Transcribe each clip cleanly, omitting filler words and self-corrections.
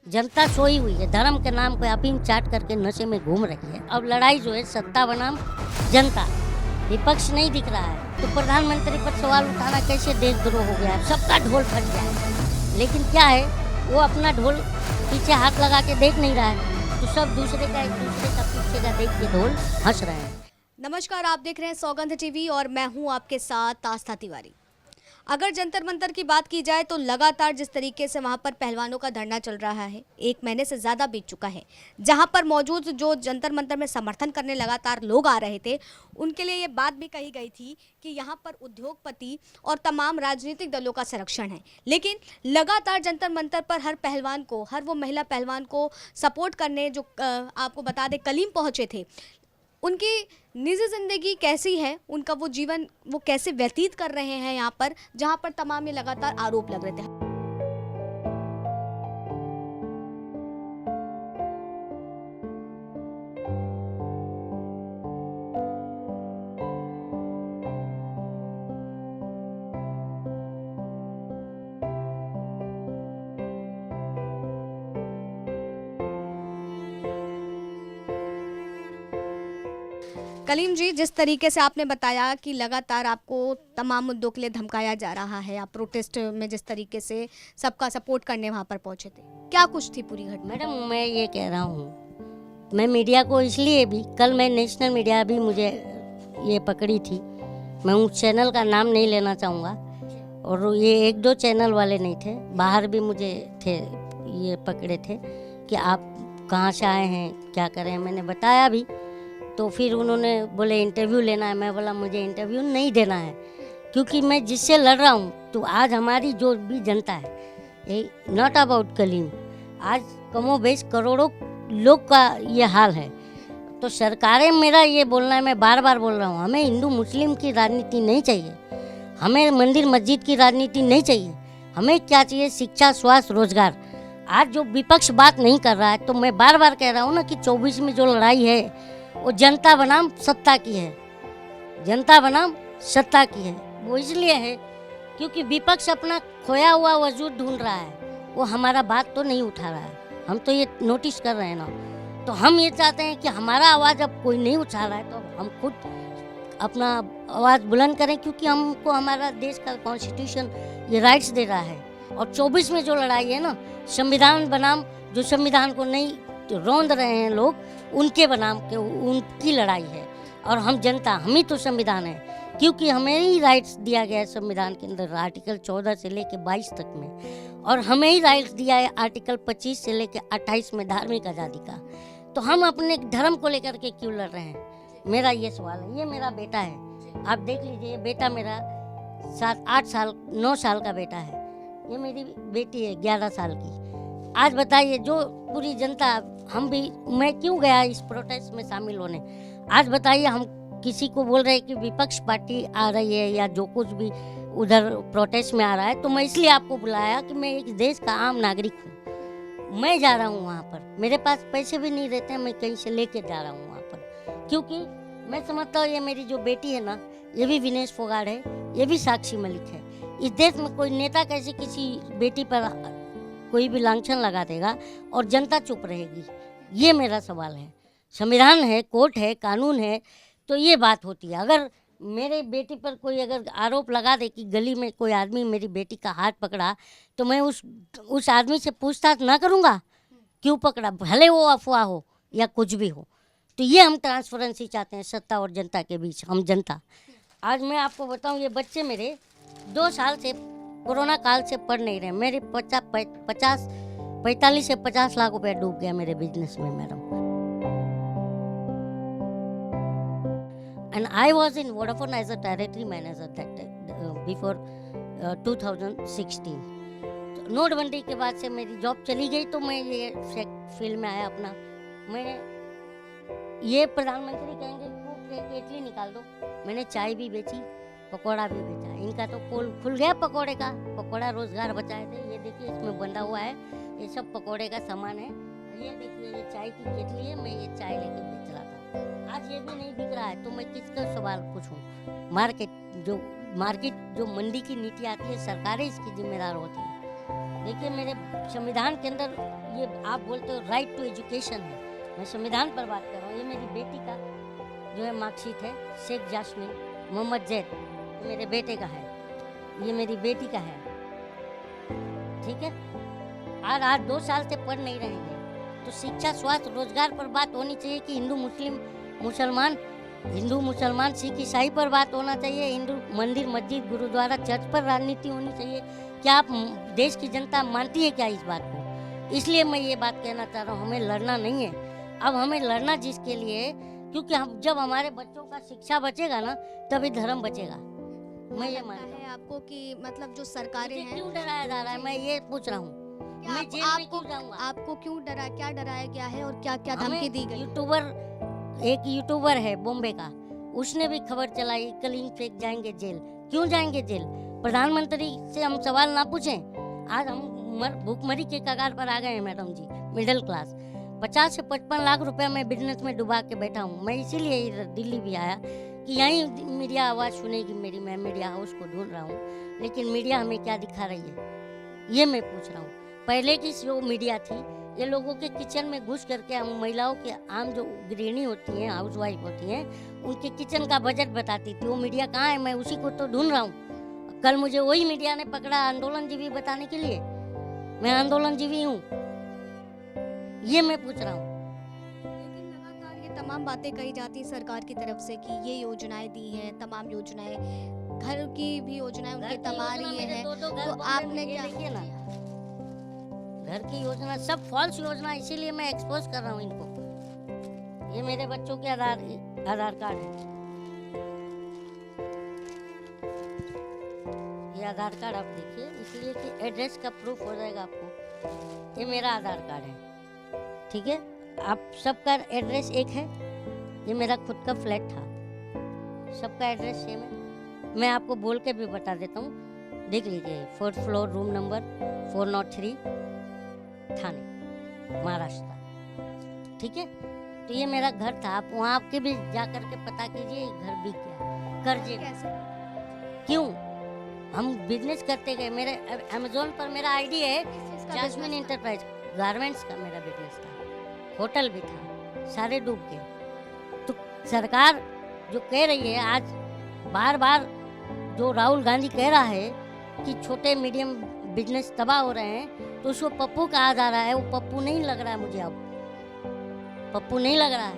जनता सोई हुई है, धर्म के नाम पे अफीम चाट करके नशे में घूम रही है। अब लड़ाई जो है सत्ता बनाम जनता, विपक्ष नहीं दिख रहा है। तो प्रधानमंत्री पर सवाल उठाना कैसे देशद्रोह हो गया, सबका ढोल फट गया है। लेकिन क्या है, वो अपना ढोल पीछे हाथ लगा के देख नहीं रहा है, तो सब दूसरे का एक दूसरे का पीछे का देख के ढोल हंस रहे हैं। नमस्कार, आप देख रहे हैं सौगंध टीवी और मैं हूं आपके साथ आस्था तिवारी। अगर जंतर मंतर की बात की जाए तो लगातार जिस तरीके से वहां पर पहलवानों का धरना चल रहा है, 1 महीने से ज़्यादा बीत चुका है, जहां पर मौजूद जो जंतर मंतर में समर्थन करने लगातार लोग आ रहे थे, उनके लिए ये बात भी कही गई थी कि यहां पर उद्योगपति और तमाम राजनीतिक दलों का संरक्षण है। लेकिन लगातार जंतर मंतर पर हर पहलवान को, हर वो महिला पहलवान को सपोर्ट करने जो आपको बता दें कलीम पहुँचे थे, उनकी निजी ज़िंदगी कैसी है, उनका वो जीवन वो कैसे व्यतीत कर रहे हैं यहाँ पर, जहाँ पर तमाम ये लगातार आरोप लग रहे थे। कलीम जी, जिस तरीके से आपने बताया कि लगातार आपको तमाम मुद्दों के लिए धमकाया जा रहा है, आप प्रोटेस्ट में जिस तरीके से सबका सपोर्ट करने वहाँ पर पहुँचे थे, क्या कुछ थी पूरी घटना? मैडम, मैं ये कह रहा हूँ, मैं मीडिया को इसलिए भी, कल मैं नेशनल मीडिया भी मुझे ये पकड़ी थी, मैं उस चैनल का नाम नहीं लेना चाहूँगा, और ये 1-2 चैनल वाले नहीं थे, बाहर भी मुझे थे, ये पकड़े थे कि आप कहाँ से आए हैं, क्या करें। मैंने बताया भी, तो फिर उन्होंने बोले इंटरव्यू लेना है। मैं बोला मुझे इंटरव्यू नहीं देना है, क्योंकि मैं जिससे लड़ रहा हूँ, तो आज हमारी जो भी जनता है, ये नॉट अबाउट कलीम, आज कमोबेश करोड़ों लोग का ये हाल है। तो सरकारें, मेरा ये बोलना है, मैं बार बार बोल रहा हूँ, हमें हिंदू मुस्लिम की राजनीति नहीं चाहिए, हमें मंदिर मस्जिद की राजनीति नहीं चाहिए। हमें क्या चाहिए? शिक्षा, स्वास्थ्य, रोजगार। आज जो विपक्ष बात नहीं कर रहा है, तो मैं बार बार कह रहा हूँ ना कि 24 में जो लड़ाई है वो जनता बनाम सत्ता की है, जनता बनाम सत्ता की है। वो इसलिए है क्योंकि विपक्ष अपना खोया हुआ वजूद ढूंढ रहा है, वो हमारा बात तो नहीं उठा रहा है। हम तो ये नोटिस कर रहे हैं ना, तो हम ये चाहते हैं कि हमारा आवाज़ अब कोई नहीं उठा रहा है, तो हम खुद अपना आवाज़ बुलंद करें, क्योंकि हमको हमारा देश का कॉन्स्टिट्यूशन ये राइट्स दे रहा है। और 24 में जो लड़ाई है ना, संविधान बनाम जो संविधान को नहीं रौंद रहे हैं लोग, उनके बनाम के उनकी लड़ाई है। और हम जनता, हम ही तो संविधान है, क्योंकि हमें ही राइट्स दिया गया है संविधान के अंदर आर्टिकल 14 से लेकर 22 तक में, और हमें ही राइट्स दिया है आर्टिकल 25 से लेकर 28 में धार्मिक आज़ादी का। तो हम अपने धर्म को लेकर के क्यों लड़ रहे हैं? मेरा ये सवाल है। ये मेरा बेटा है, आप देख लीजिए, बेटा मेरा 7-8 साल 9 साल का बेटा है, ये मेरी बेटी है 11 साल की। आज बताइए, जो पूरी जनता, हम भी, मैं क्यों गया इस प्रोटेस्ट में शामिल होने? आज बताइए, हम किसी को बोल रहे हैं कि विपक्ष पार्टी आ रही है या जो कुछ भी उधर प्रोटेस्ट में आ रहा है, तो मैं इसलिए आपको बुलाया कि मैं एक देश का आम नागरिक हूँ। मैं जा रहा हूँ वहाँ पर, मेरे पास पैसे भी नहीं रहते हैं, मैं कहीं से लेके जा रहा हूँ वहाँ पर, क्योंकि मैं समझता हूँ ये मेरी जो बेटी है ना, ये भी विनेश फोगाट है, ये भी साक्षी मलिक है। इस देश में कोई नेता कैसे किसी बेटी पर कोई भी लांछन लगा देगा और जनता चुप रहेगी? ये मेरा सवाल है। संविधान है, कोर्ट है, कानून है, तो ये बात होती है। अगर मेरे बेटी पर कोई अगर आरोप लगा दे कि गली में कोई आदमी मेरी बेटी का हाथ पकड़ा, तो मैं उस आदमी से पूछताछ ना करूँगा क्यों पकड़ा, भले वो अफवाह हो या कुछ भी हो। तो ये हम ट्रांसपेरेंसी चाहते हैं सत्ता और जनता के बीच, हम जनता। आज मैं आपको बताऊँ, ये बच्चे मेरे 2 साल से कोरोना काल से पढ़ नहीं रहे। मेरे 45 से 50 लाख रुपए डूब गया मेरे बिजनेस में, madam. And I was in Vodafone as a territory manager that before 2016। नोटबंदी के बाद से मेरी जॉब चली गई, तो मैं ये फील्ड में आया अपना। मैंने ये प्रधानमंत्री कहेंगे केटली निकाल दो, मैंने चाय भी बेची, पकौड़ा भी बेचा। इनका तो पोल खुल गया पकौड़े का, पकौड़ा रोजगार बचाए थे। ये देखिए, इसमें बंधा हुआ है, ये सब पकौड़े का सामान है। ये देखिए, ये चाय की केटली है, मैं ये चाय लेके बेच रहा था। आज ये भी नहीं बिक रहा है, तो मैं किसका सवाल पूछूं? मार्केट जो मंडी की नीति आती है, सरकारें इसकी जिम्मेदार होती है। देखिए, मेरे संविधान के अंदर ये आप बोलते हो राइट टू एजुकेशन है, मैं संविधान पर बात कर रहा हूँ। ये मेरी बेटी का जो है मार्कशीट है, शेख जासमीन मोहम्मद जैद, ये मेरे बेटे का है, ये मेरी बेटी का है, ठीक है। और आज 2 साल से पढ़ नहीं रहेंगे तो शिक्षा, स्वास्थ्य, रोजगार पर बात होनी चाहिए कि हिंदू मुसलमान, सिख ईसाई पर बात होना चाहिए, हिंदू मंदिर, मस्जिद, गुरुद्वारा, चर्च पर राजनीति होनी चाहिए। क्या आप देश की जनता मानती है क्या इस बात को? इसलिए मैं ये बात कहना चाह रहा हूँ, हमें लड़ना नहीं है। अब हमें लड़ना जिसके लिए, क्योंकि हम जब हमारे बच्चों का शिक्षा बचेगा ना तभी धर्म बचेगा। मैं ये मानता हूँ। है आपको कि मतलब जो सरकारें मुझे हैं, क्यों डराया जा रहा है, मैं ये पूछ रहा हूँ। मैं जेल में क्यों जाऊंगा? आपको क्यों क्या डराया गया है और क्या क्या धमकी हमें दी गई? एक यूट्यूबर है बॉम्बे का, उसने भी खबर चलाई कलिंग फेंक जाएंगे जेल। क्यों जाएंगे जेल? प्रधानमंत्री से हम सवाल ना पूछें? आज हम भूखमरी के कगार पर आ गए हैं मैडम जी। मिडिल क्लास 50 से 55 लाख रुपया मैं बिजनेस में डुबा के बैठा हूँ। मैं इसीलिए इधर दिल्ली भी आया कि यहीं मीडिया आवाज़ सुनेगी मेरी। मैं मीडिया हाउस को ढूंढ रहा हूँ, लेकिन मीडिया हमें क्या दिखा रही है ये मैं पूछ रहा हूँ। पहले की जो मीडिया थी, ये लोगों के किचन में घुस करके हम महिलाओं के, आम जो गृहिणी होती हैं, हाउसवाइफ होती हैं, उनके किचन का बजट बताती थी। वो मीडिया कहाँ है? मैं उसी को तो ढूंढ रहा हूँ। कल मुझे वही मीडिया ने पकड़ा आंदोलनजीवी बताने के लिए। मैं आंदोलनजीवी हूँ, ये मैं पूछ रहा हूँ। लेकिन लगातार ये तमाम बातें कही जाती है सरकार की तरफ से कि ये योजनाएं दी हैं, तमाम योजनाएं, घर की भी योजनाएं उनके तमा रही है। तो आपने क्या देखिए ना, घर की योजना सब फॉल्स योजना, इसीलिए मैं एक्सपोज कर रहा हूँ इनको। ये मेरे बच्चों के आधार कार्ड है, ये आधार कार्ड आप देखिए, इसलिए कि एड्रेस का प्रूफ हो जाएगा आपको। ये मेरा आधार कार्ड है, ठीक है। आप सबका एड्रेस एक है, ये मेरा खुद का फ्लैट था, सबका एड्रेस सेम है। मैं आपको बोल के भी बता देता हूँ, देख लीजिए। 4th फ्लोर, रूम नंबर 403, थाने, महाराष्ट्र, ठीक है। तो ये मेरा घर था, आप वहाँ के भी जा करके पता कीजिए, घर बिक गया कर्जे। कैसे? क्यों? हम बिजनेस करते गए। मेरे अमेजोन पर मेरा आईडी है जासमीन इंटरप्राइज, गारमेंट्स का मेरा बिजनेस था, होटल भी था, सारे डूब गए। तो सरकार जो कह रही है आज बार बार, जो राहुल गांधी कह रहा है कि छोटे मीडियम बिजनेस तबाह हो रहे हैं, तो उसको पप्पू कहा जा रहा है। वो पप्पू नहीं लग रहा है मुझे, अब पप्पू नहीं लग रहा है,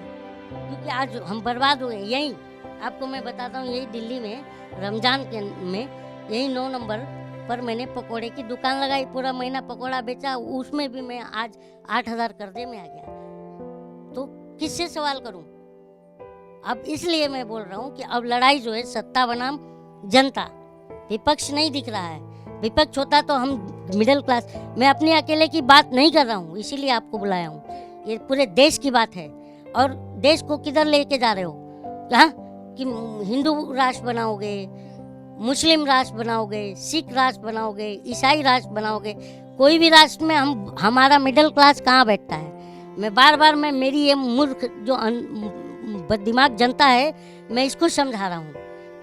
क्योंकि आज हम बर्बाद हो गए। यही आपको मैं बताता हूँ, यही दिल्ली में रमजान के में यही 9 नंबर पर मैंने पकोड़े की दुकान लगाई, पूरा महीना पकोड़ा बेचा, उसमें भी मैं आज 8,000 कर्जे में आ गया। तो किससे सवाल करूं? अब इसलिए मैं बोल रहा हूं कि अब लड़ाई जो है सत्ता बनाम जनता, विपक्ष नहीं दिख रहा है। विपक्ष होता तो हम मिडिल क्लास, मैं अपने अकेले की बात नहीं कर रहा हूँ, इसीलिए आपको बुलाया हूँ। ये पूरे देश की बात है। और देश को किधर लेके जा रहे हो? हाँ, कि हिंदू राष्ट्र बनाओगे, मुस्लिम राष्ट्र बनाओगे, सिख राष्ट्र बनाओगे, ईसाई राष्ट्र बनाओगे, कोई भी राष्ट्र में हमारा मिडिल क्लास कहाँ बैठता है? मैं बार मेरी ये मूर्ख जो बददिमाग जनता है, मैं इसको समझा रहा हूँ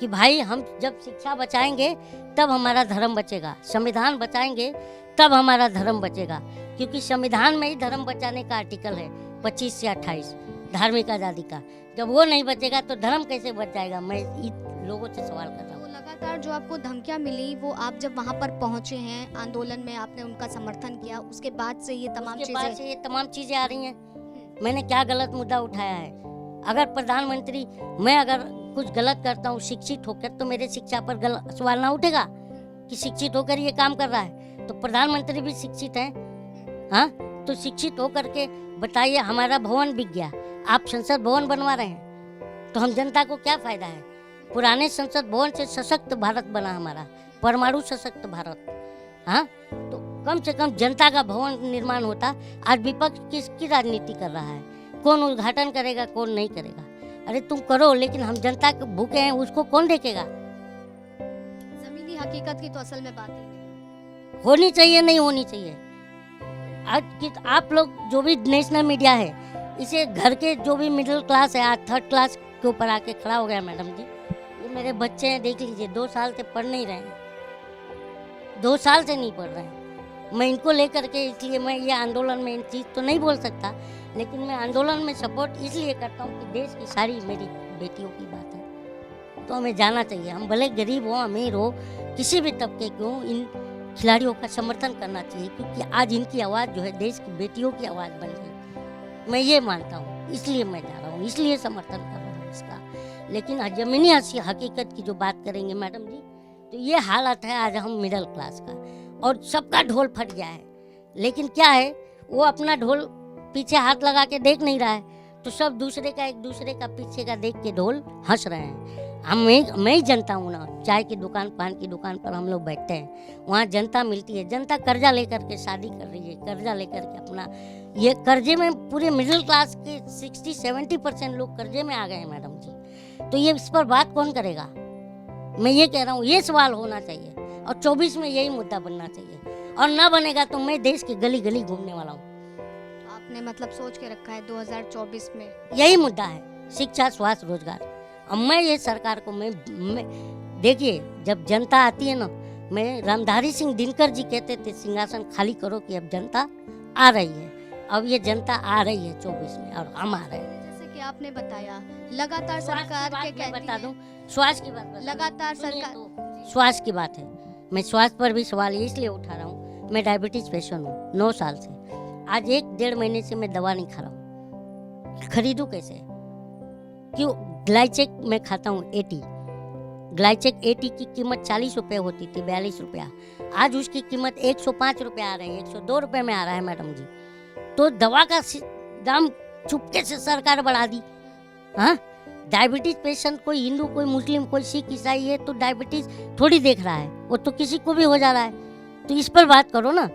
कि भाई हम जब शिक्षा बचाएंगे तब हमारा धर्म बचेगा, संविधान बचाएंगे तब हमारा धर्म बचेगा। क्योंकि संविधान में ही धर्म बचाने का आर्टिकल है 25 से 28 धार्मिक आज़ादी का। जब वो नहीं बचेगा तो धर्म कैसे बच जाएगा? मैं लोगों से सवाल कर रहा हूँ। लगातार जो आपको धमकियां मिली, वो आप जब वहां पर पहुंचे हैं आंदोलन में, आपने उनका समर्थन किया, उसके बाद से ये तमाम चीजें आ रही हैं। मैंने क्या गलत मुद्दा उठाया है? अगर प्रधानमंत्री, मैं अगर कुछ गलत करता हूँ शिक्षित होकर, तो मेरे शिक्षा पर गलत सवाल ना उठेगा कि शिक्षित होकर ये काम कर रहा है? तो प्रधानमंत्री भी शिक्षित है, हाँ? तो शिक्षित होकर के बताइए, हमारा भवन बिक गया, आप संसद भवन बनवा रहे हैं, तो हम जनता को क्या फायदा है? पुराने संसद भवन से सशक्त भारत बना हमारा, परमाणु सशक्त भारत, हाँ? तो कम से कम जनता का भवन निर्माण होता। आज विपक्ष किसकी राजनीति कर रहा है? कौन उद्घाटन करेगा, कौन नहीं करेगा? अरे तुम करो, लेकिन हम जनता के भूखे हैं, उसको कौन देखेगा? जमीनी हकीकत की तो असल में बात ही नहीं होनी चाहिए, नहीं होनी चाहिए। आज कि आप लोग जो भी नेशनल मीडिया है, इसे घर के जो भी मिडिल क्लास है, आज 3rd क्लास के ऊपर आके खड़ा हो गया। मैडम जी, ये मेरे बच्चे हैं, देख लीजिए, 2 साल से पढ़ नहीं रहे हैं, 2 साल से नहीं पढ़ रहे हैं। मैं इनको लेकर के, इसलिए मैं ये आंदोलन में इन चीज़ तो नहीं बोल सकता, लेकिन मैं आंदोलन में सपोर्ट इसलिए करता हूँ कि देश की सारी मेरी बेटियों की बात है, तो हमें जाना चाहिए। हम भले गरीब हो, अमीर हो, किसी भी तबके के हो, इन खिलाड़ियों का समर्थन करना चाहिए, क्योंकि आज इनकी आवाज़ जो है देश की बेटियों की आवाज़ बन गई। मैं ये मानता हूँ, इसलिए मैं जा रहा हूँ, इसलिए समर्थन कर रहा हूँ इसका। लेकिन ज़मीनी हकीकत की जो बात करेंगे मैडम जी, तो ये हालत है आज हम मिडिल क्लास का, और सबका ढोल फट गया है। लेकिन क्या है, वो अपना ढोल पीछे हाथ लगा के देख नहीं रहा है, तो सब दूसरे का, एक दूसरे का पीछे का देख के ढोल हंस रहे हैं। मैं ही जनता हूँ ना, चाय की दुकान, पान की दुकान पर हम लोग बैठते हैं, वहाँ जनता मिलती है। जनता कर्जा लेकर के शादी कर रही है, कर्जा लेकर के अपना, ये कर्जे में पूरे मिडिल क्लास के 60-70% लोग कर्जे में आ गए हैं मैडम जी। तो ये इस पर बात कौन करेगा? मैं ये कह रहा हूँ, ये सवाल होना चाहिए, और 24 में यही मुद्दा बनना चाहिए, और ना बनेगा तो मैं देश की गली गली घूमने वाला हूँ। आपने मतलब सोच के रखा है 2024 में यही मुद्दा है, शिक्षा, स्वास्थ्य, रोजगार। अब मैं ये सरकार को मैं देखिए, जब जनता आती है ना, मैं रामधारी सिंह दिनकर जी कहते थे सिंहासन खाली करो, कि अब जनता आ रही है। अब ये जनता आ रही है 24 में, और हम आ रहे हैं। जैसे कि आपने बताया, लगातार सरकार के कहती बता दूं, स्वास्थ्य की बात लगातार सरकार तो स्वास्थ्य की बात है। मैं स्वास्थ्य पर भी सवाल इसलिए उठा रहा हूँ, मैं डायबिटीज पेशेंट हूँ 9 साल से। आज 1-1.5 महीने से मैं दवा नहीं खा रहा हूँ, खरीदूँ कैसे? क्यों? ग्लाइचेक मैं खाता हूँ 80, ग्लाइचेक 80 की कीमत 40 रुपये होती थी, 42 रुपया। आज उसकी कीमत 105 रुपये आ रहे हैं, 102 रुपये में आ रहा है मैडम जी। तो दवा का दाम चुपके से सरकार बढ़ा दी। हाँ, डायबिटीज पेशेंट कोई हिंदू, कोई मुस्लिम, कोई सिख, ईसाई है तो डायबिटीज थोड़ी देख रहा है, वो तो किसी को भी हो जा रहा है। तो इस पर बात करो ना।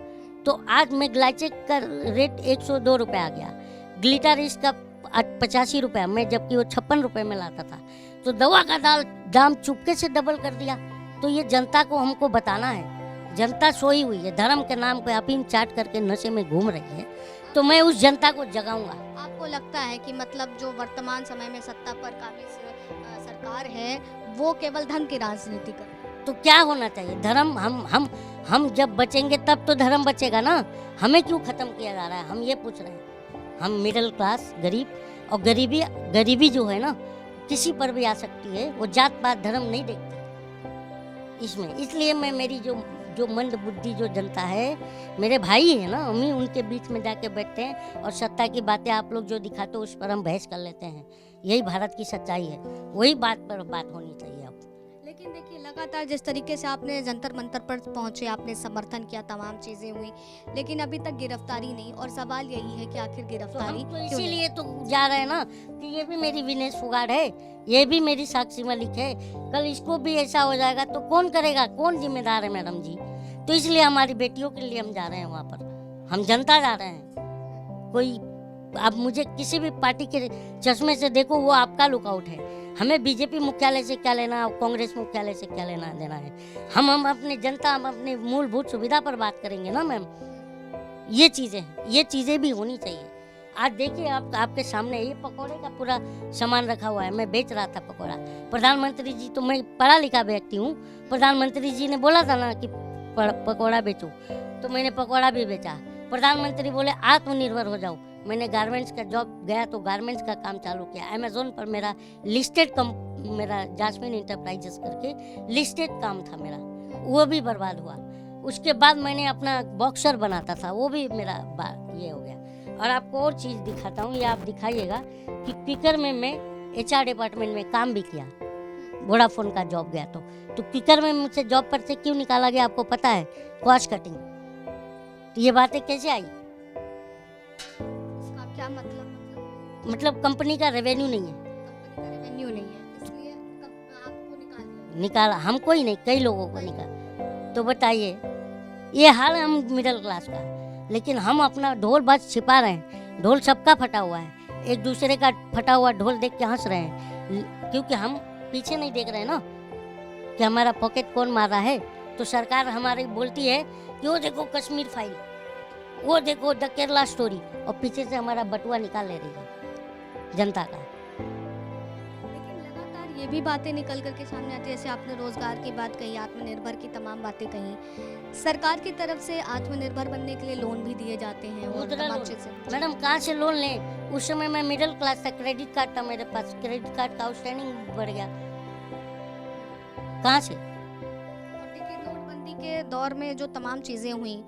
तो आज मैं ग्लाइचेक का रेट 102 रुपये आ गया, ग्लिटारिस का 85 रुपये में, जबकि वो 56 रुपये में लाता था। तो दवा का दाम चुपके से डबल कर दिया। तो ये जनता को हमको बताना है, जनता सोई हुई है, धर्म के नाम पे अफीम चाट करके नशे में घूम रही है, तो मैं उस जनता को जगाऊंगा। आपको लगता है कि मतलब जो वर्तमान समय में सत्ता पर काबिज सरकार है, वो केवल धन की राजनीति कर? तो क्या होना चाहिए? धर्म हम जब बचेंगे तब तो धर्म बचेगा ना। हमें क्यों खत्म किया जा रहा है, हम ये पूछ रहे हैं। हम मिडिल क्लास, गरीब, और गरीबी जो है ना, किसी पर भी आ सकती है, वो जात पात धर्म नहीं देखती इसमें। इसलिए मैं मेरी जो मंद बुद्धि जो जनता है, मेरे भाई है ना, हम ही उनके बीच में जाके बैठते हैं, और सत्ता की बातें आप लोग जो दिखाते हो उस पर हम बहस कर लेते हैं। यही भारत की सच्चाई है, वही बात पर बात होनी चाहिए अब। लेकिन देखिए, लगातार जिस तरीके से आपने जंतर मंतर पर पहुंचे, आपने समर्थन किया, तमाम चीजें हुई, लेकिन अभी तक गिरफ्तारी नहीं, और सवाल यही है कि आखिर गिरफ्तारी तो इसीलिए तो जा रहे हैं ना, कि ये भी मेरी विनेश फोगाट है, ये भी मेरी साक्षी मलिक है। कल इसको भी ऐसा हो जाएगा तो कौन करेगा, कौन जिम्मेदार है मैडम जी? तो इसलिए हमारी बेटियों के लिए हम जा रहे हैं वहाँ पर, हम जनता जा रहे हैं। कोई आप मुझे किसी भी पार्टी के चश्मे से देखो, वो आपका लुकआउट है। हमें बीजेपी मुख्यालय से क्या लेना, कांग्रेस मुख्यालय से क्या लेना देना है? हम अपने जनता, हम अपने मूलभूत सुविधा पर बात करेंगे ना मैम। ये चीज़ें भी होनी चाहिए। आज देखिए, आपके सामने ये पकौड़े का पूरा सामान रखा हुआ है, मैं बेच रहा था पकौड़ा। प्रधानमंत्री जी, तो मैं पढ़ा लिखा व्यक्ति हूँ, प्रधानमंत्री जी ने बोला था ना कि पकौड़ा बेचो, तो मैंने पकौड़ा भी बेचा। प्रधानमंत्री बोले आत्मनिर्भर हो जाओ, मैंने गारमेंट्स का जॉब गया तो गारमेंट्स का काम चालू किया। अमेजोन पर मेरा मेरा जास्मिन इंटरप्राइजेस करके लिस्टेड काम था मेरा, वो भी बर्बाद हुआ। उसके बाद मैंने अपना बॉक्सर बनाता था, वो भी मेरा ये हो गया। और आपको और चीज़ दिखाता हूँ, ये आप दिखाइएगा कि क्विकर में मैं HR डिपार्टमेंट में काम भी किया, वोडाफोन का जॉब गया तो क्विकर में मुझसे जॉब पर से क्यों निकाला गया आपको पता है? Cost cutting. तो ये बातें कैसे आई? इसका क्या मतलब कंपनी का रेवेन्यू नहीं है, कंपनी का रेवेन्यू नहीं है, इसलिए आपको निकाला हमको ही नहीं, कई लोगों को निकाला। तो बताइए, ये हाल है हम मिडिल क्लास का। लेकिन हम अपना ढोल बस छिपा रहे हैं। ढोल सबका फटा हुआ है, एक दूसरे का फटा हुआ ढोल देख के हंस रहे हैं, क्योंकि हम पीछे नहीं देख रहे हैं ना कि हमारा पॉकेट कौन मार रहा है। तो सरकार हमारी बोलती है कि वो देखो कश्मीर फाइल, वो देखो द केरला स्टोरी, और पीछे से हमारा बटुआ निकाल ले रही है जनता का। लेकिन लगातार ये भी बातें निकल करके सामने आती है, जैसे आपने रोजगार की बात कही, आत्मनिर्भर की तमाम बातें कही। सरकार की तरफ से आत्मनिर्भर बनने के लिए लोन भी दिए जाते हैं और मुद्रा तमाम लोन। चीजें। मैडम कहाँ से लोन लें? उस समय मैं मिडिल क्लास था, क्रेडिट कार्ड था मेरे पास, क्रेडिट कार्ड का आउटस्टैंडिंग बढ़ गया। कहाँ से? और देखिए, नोटबंदी के दौर में जो तमाम चीजें हुई,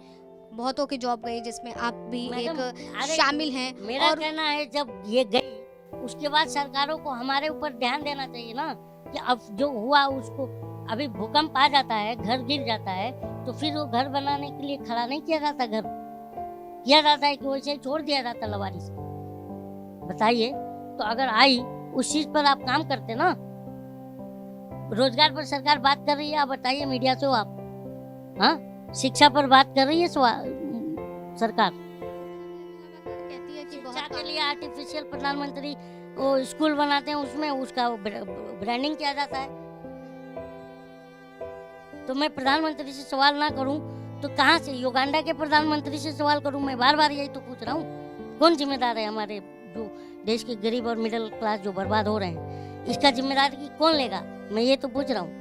बहुतों की जॉब गई, जिसमें आप भी मैडम, एक अरे, शामिल हैं। मेरा और कहना है जब ये गई उसके बाद सरकारों को हमारे ऊपर ध्यान देना चाहिए ना, कि अब जो हुआ उसको, अभी भूकंप आ जाता है, घर गिर जाता है, तो फिर वो घर बनाने के लिए खड़ा नहीं किया जाता, घर किया जाता है कि वैसे ही छोड़ दिया जाता लवारिस। बताइए, तो अगर आई उस चीज पर आप काम करते ना। रोजगार पर सरकार बात कर रही है, आप बताइए मीडिया से हो आप, हाँ? शिक्षा पर बात कर रही है सरकार। कहती है कि शिक्षा बहुत के लिए आर्टिफिशियल प्रधानमंत्री वो स्कूल बनाते हैं, उसमें उसका ब्रांडिंग किया जाता है। तो मैं प्रधानमंत्री से सवाल ना करूं तो कहां से युगांडा के प्रधानमंत्री से सवाल करूं? मैं बार बार यही तो पूछ रहा हूं, कौन जिम्मेदार है? हमारे जो देश के गरीब और मिडिल क्लास जो बर्बाद हो रहे हैं, इसका जिम्मेदारी कौन लेगा? मैं ये तो पूछ रहा हूँ।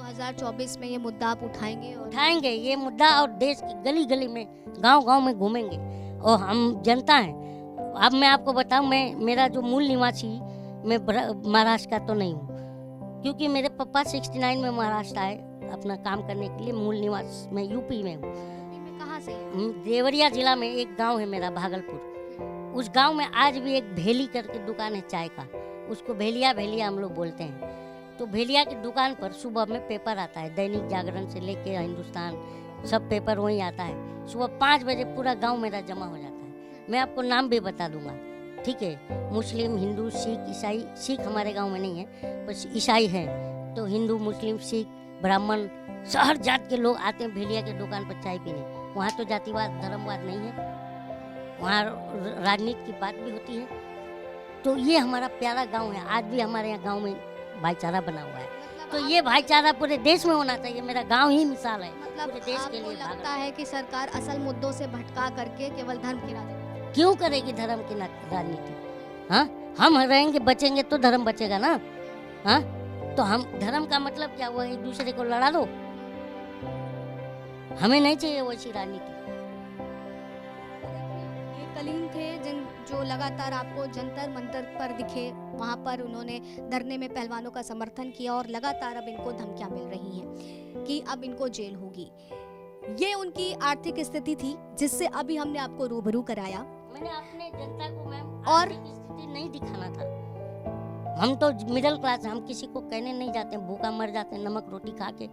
2024 में ये मुद्दा आप उठाएंगे? और उठाएंगे ये मुद्दा, और देश की गली गली में, गांव गांव में घूमेंगे, और हम जनता हैं। अब मैं आपको बताऊं, मेरा जो मूल निवासी, मैं महाराष्ट्र का तो नहीं हूँ, क्योंकि मेरे पापा 69 में महाराष्ट्र आए अपना काम करने के लिए। मूल निवास मैं यूपी में हूँ। में कहाँ से? देवरिया जिला में एक गांव है मेरा, भागलपुर। उस गांव में आज भी एक भेली करके दुकान है चाय का, उसको भेलिया भेलिया हम लोग बोलते हैं। तो भेलिया की दुकान पर सुबह में पेपर आता है, दैनिक जागरण से लेके हिंदुस्तान, सब पेपर वहीं आता है। सुबह 5 बजे पूरा गांव मेरा जमा हो जाता है। मैं आपको नाम भी बता दूंगा, ठीक है? मुस्लिम, हिंदू, सिख, ईसाई। सिख हमारे गांव में नहीं है, बस ईसाई है। तो हिंदू, मुस्लिम, सिख, ब्राह्मण, हर जात के लोग आते हैं भेलिया की दुकान पर चाय पीने। वहाँ तो जातिवाद धर्मवाद नहीं है, वहाँ राजनीति की बात भी होती है। तो ये हमारा प्यारा गाँव है, आज भी हमारे यहाँ गाँव में भाईचारा बना हुआ है। तो ये भाईचारा पूरे देश में होना चाहिए। मेरा गांव ही मिसाल है पूरे देश के लिए। लगता है कि सरकार असल मुद्दों से भटका करके केवल धर्म की राजनीति क्यों करेगी? धर्म की राजनीति, हाँ? हम रहेंगे, बचेंगे तो धर्म बचेगा ना, हाँ? तो हम, धर्म का मतलब क्या हुआ? एक दूसरे को लड़ा दो? हमें नहीं चाहिए वैसी राजनीति। ये कलीम थे जो लगातार आपको जंतर मंतर पर दिखे, वहां पर उन्होंने धरने में पहलवानों का समर्थन किया, और लगातार अब इनको धमकियां मिल रही हैं कि अब इनको जेल होगी। ये उनकी आर्थिक स्थिति थी जिससे अभी हमने आपको रूबरू कराया। मैंने अपने जनता को, मैम, और आर्थिक स्थिति नहीं दिखाना था। हम तो मिडिल क्लास, हम किसी को कहने नहीं जाते, भूखा मर जाते हैं, नमक रोटी खा के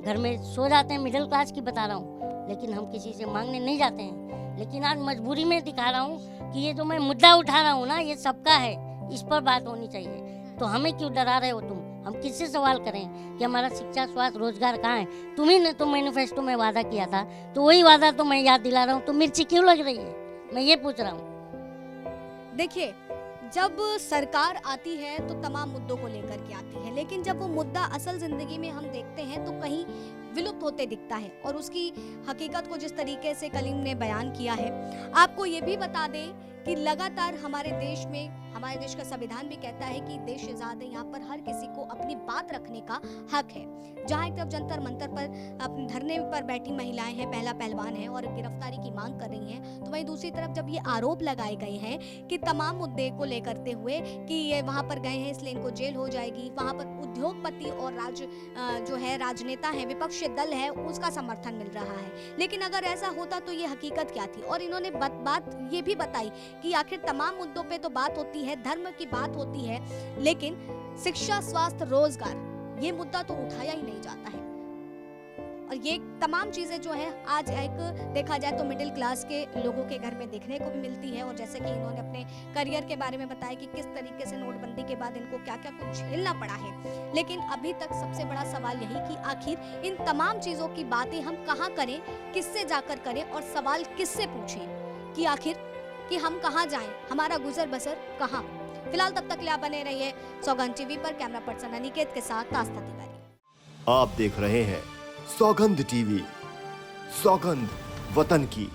घर में सो जाते हैं। मिडिल क्लास की बता रहा हूँ, लेकिन हम किसी से मांगने नहीं जाते हैं। लेकिन आज मजबूरी में दिखा रहा हूँ कि ये जो मैं मुद्दा उठा रहा हूँ ना, ये सबका है, इस पर बात होनी चाहिए। तो हमें क्यों डरा रहे हो तुम? हम किससे सवाल करें कि हमारा शिक्षा, स्वास्थ्य, रोजगार कहाँ है? तुम्ही ने तो मैनिफेस्टो में वादा किया था, तो वही वादा तो मैं याद दिला रहा हूँ। तो मिर्ची क्यों लग रही है? मैं ये पूछ रहा हूँ। देखिए, जब सरकार आती है तो तमाम मुद्दों को लेकर के आती है, लेकिन जब वो मुद्दा असल जिंदगी में हम देखते हैं तो कहीं विलुप्त होते दिखता है। और उसकी हकीकत को जिस तरीके से कलीम ने बयान किया है, आपको ये भी बता दें कि लगातार हमारे देश में, हमारे देश का संविधान भी कहता है कि देश आजाद है, यहाँ पर हर किसी को अपनी बात रखने का हक है। जहाँ एक तरफ जंतर मंतर पर अपने धरने पर बैठी महिलाएं हैं, पहला पहलवान है और गिरफ्तारी की मांग कर रही हैं, तो वहीं दूसरी तरफ जब ये आरोप लगाए गए हैं कि तमाम मुद्दे को लेकर हुए कि ये वहाँ पर गए हैं इसलिए इनको जेल हो जाएगी, वहाँ पर उद्योगपति और जो है राजनेता है, विपक्षी दल है, उसका समर्थन मिल रहा है। लेकिन अगर ऐसा होता तो ये हकीकत क्या थी? और इन्होंने बात ये भी बताई कि आखिर तमाम मुद्दों पे तो बात होती है, धर्म की बात होती है, लेकिन शिक्षा, स्वास्थ्य, रोजगार, ये मुद्दा तो उठाया ही नहीं जाता है। और ये तमाम चीजें जो है आज एक देखा जाए तो मिडिल क्लास के लोगों के घर में देखने को भी मिलती है। और जैसे कि इन्होंने अपने करियर के बारे में बताया कि किस तरीके से नोटबंदी के बाद इनको क्या क्या कुछ झेलना पड़ा है। लेकिन अभी तक सबसे बड़ा सवाल यही कि आखिर इन तमाम चीजों की बातें हम कहाँ करें, किससे जाकर करें, और सवाल किससे पूछें कि आखिर कि हम कहाँ जाएं, हमारा गुजर बसर कहाँ। फिलहाल तब तक के लिए आप बने रहिए सौगंध टीवी पर। कैमरा पर्सन अनिकेत के साथ आस्था तिवारी। आप देख रहे हैं सौगंध टीवी, सौगंध वतन की।